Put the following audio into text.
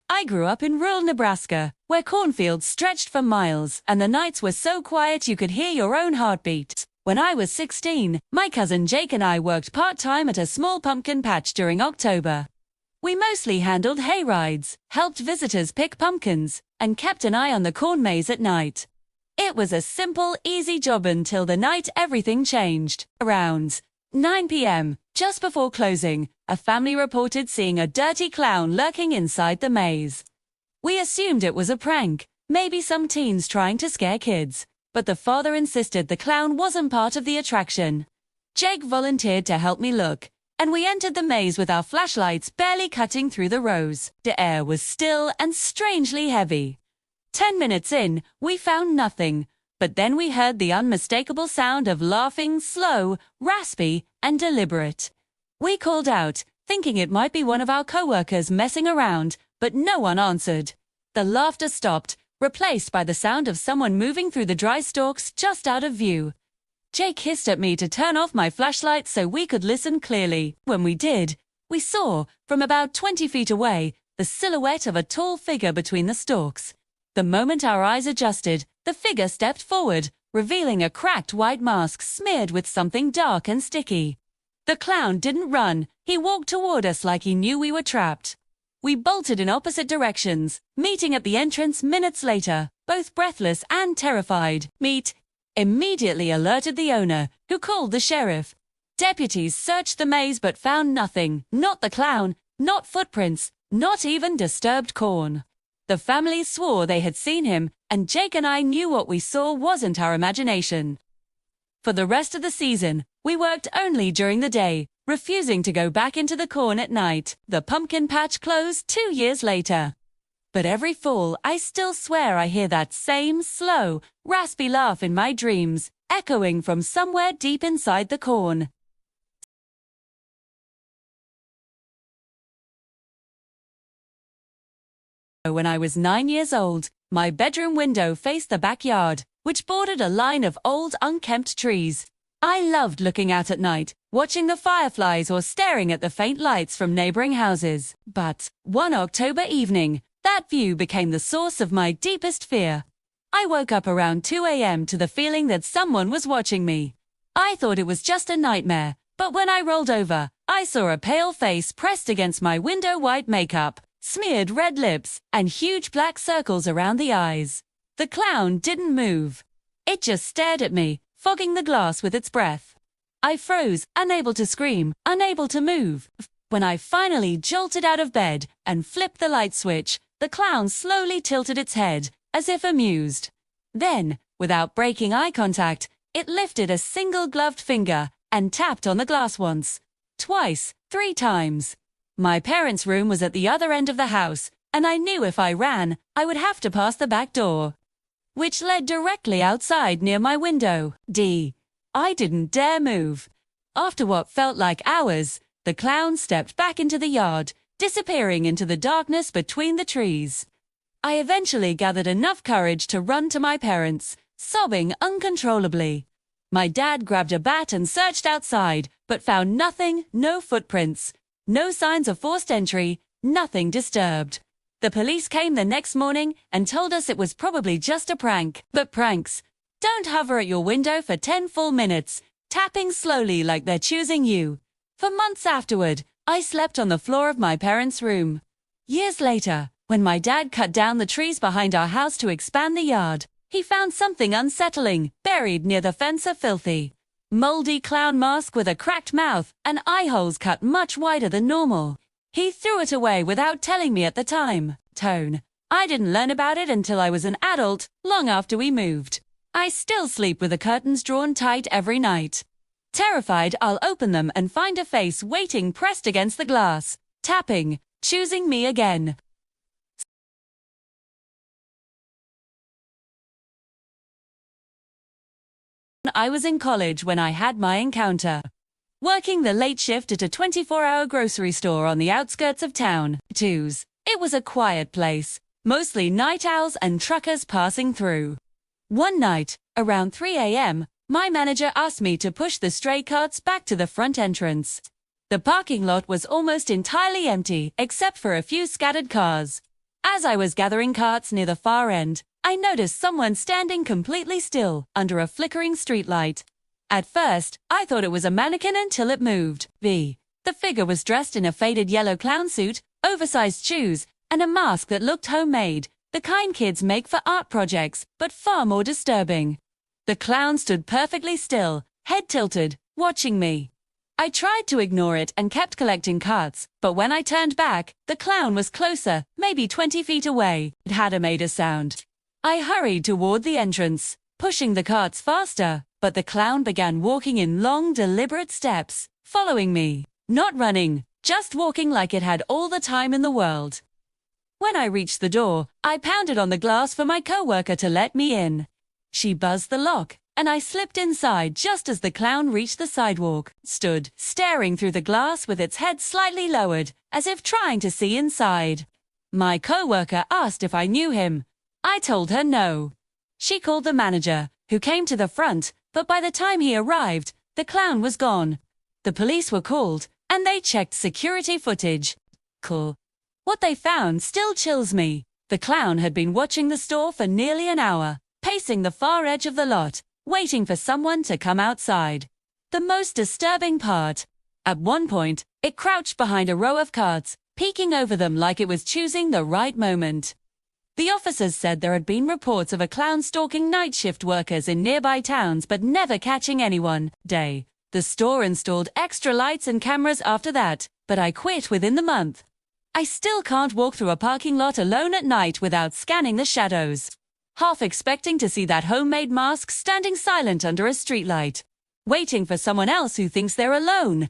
I grew up in rural Nebraska, where cornfields stretched for miles, and the nights were so quiet you could hear your own heartbeat. When I was 16, my cousin Jake and I worked part-time at a small pumpkin patch during October. We mostly handled hay rides, helped visitors pick pumpkins, and kept an eye on the corn maze at night. It was a simple, easy job until the night everything changed. Around 9 p.m., just before closing, a family reported seeing a dirty clown lurking inside the maze. We assumed it was a prank, maybe some teens trying to scare kids, but the father insisted the clown wasn't part of the attraction. Jake volunteered to help me look, and we entered the maze with our flashlights barely cutting through the rows. The air was still and strangely heavy. 10 minutes in, we found nothing, but then we heard the unmistakable sound of laughing, slow, raspy, and deliberate. We called out, thinking it might be one of our coworkers messing around, but no one answered. The laughter stopped, replaced by the sound of someone moving through the dry stalks just out of view. Jake hissed at me to turn off my flashlight so we could listen clearly. When we did, we saw, from about 20 feet away, the silhouette of a tall figure between the stalks. The moment our eyes adjusted, the figure stepped forward, revealing a cracked white mask smeared with something dark and sticky. The clown didn't run, he walked toward us like he knew we were trapped. We bolted in opposite directions, meeting at the entrance minutes later, both breathless and terrified. Meet immediately alerted the owner, who called the sheriff. Deputies searched the maze but found nothing, not the clown, not footprints, not even disturbed corn. The family swore they had seen him, and Jake and I knew what we saw wasn't our imagination. For the rest of the season, we worked only during the day, refusing to go back into the corn at night. The pumpkin patch closed 2 years later. But every fall, I still swear I hear that same slow, raspy laugh in my dreams, echoing from somewhere deep inside the corn. When I was 9 years old, my bedroom window faced the backyard, which bordered a line of old, unkempt trees. I loved looking out at night, watching the fireflies or staring at the faint lights from neighboring houses. But one October evening, that view became the source of my deepest fear. I woke up around 2 a.m. to the feeling that someone was watching me. I thought it was just a nightmare, but when I rolled over, I saw a pale face pressed against my window-white makeup, smeared red lips, and huge black circles around the eyes. The clown didn't move. It just stared at me, fogging the glass with its breath. I froze, unable to scream, unable to move. When I finally jolted out of bed and flipped the light switch, the clown slowly tilted its head, as if amused. Then, without breaking eye contact, it lifted a single gloved finger and tapped on the glass once, twice, 3 times. My parents' room was at the other end of the house, and I knew if I ran, I would have to pass the back door, which led directly outside near my window. I didn't dare move. After what felt like hours, the clown stepped back into the yard, disappearing into the darkness between the trees. I eventually gathered enough courage to run to my parents, sobbing uncontrollably. My dad grabbed a bat and searched outside, but found nothing, no footprints, no signs of forced entry, nothing disturbed. The police came the next morning and told us it was probably just a prank. But pranks don't hover at your window for 10 full minutes, tapping slowly like they're choosing you. For months afterward, I slept on the floor of my parents' room. Years later, when my dad cut down the trees behind our house to expand the yard, he found something unsettling buried near the fence, a filthy, moldy clown mask with a cracked mouth and eye holes cut much wider than normal. He threw it away without telling me at the time. I didn't learn about it until I was an adult, long after we moved. I still sleep with the curtains drawn tight every night. Terrified, I'll open them and find a face waiting pressed against the glass, tapping, choosing me again. I was in college when I had my encounter. Working the late shift at a 24-hour grocery store on the outskirts of town. It was a quiet place, mostly night owls and truckers passing through. One night, around 3 a.m., my manager asked me to push the stray carts back to the front entrance. The parking lot was almost entirely empty, except for a few scattered cars. As I was gathering carts near the far end, I noticed someone standing completely still under a flickering streetlight. At first, I thought it was a mannequin until it moved. The figure was dressed in a faded yellow clown suit, oversized shoes, and a mask that looked homemade, the kind kids make for art projects, but far more disturbing. The clown stood perfectly still, head tilted, watching me. I tried to ignore it and kept collecting carts, but when I turned back, the clown was closer, maybe 20 feet away. It hadn't made a sound. I hurried toward the entrance, pushing the carts faster, but the clown began walking in long, deliberate steps, following me. Not running, just walking like it had all the time in the world. When I reached the door, I pounded on the glass for my coworker to let me in. She buzzed the lock, and I slipped inside just as the clown reached the sidewalk, stood staring through the glass with its head slightly lowered, as if trying to see inside. My coworker asked if I knew him. I told her no. She called the manager, who came to the front, but by the time he arrived, the clown was gone. The police were called, and they checked security footage. Cool. What they found still chills me. The clown had been watching the store for nearly an hour, pacing the far edge of the lot, waiting for someone to come outside. The most disturbing part. At one point, it crouched behind a row of carts, peeking over them like it was choosing the right moment. The officers said there had been reports of a clown stalking night shift workers in nearby towns but never catching anyone. The store installed extra lights and cameras after that, but I quit within the month. I still can't walk through a parking lot alone at night without scanning the shadows, half expecting to see that homemade mask standing silent under a streetlight, waiting for someone else who thinks they're alone.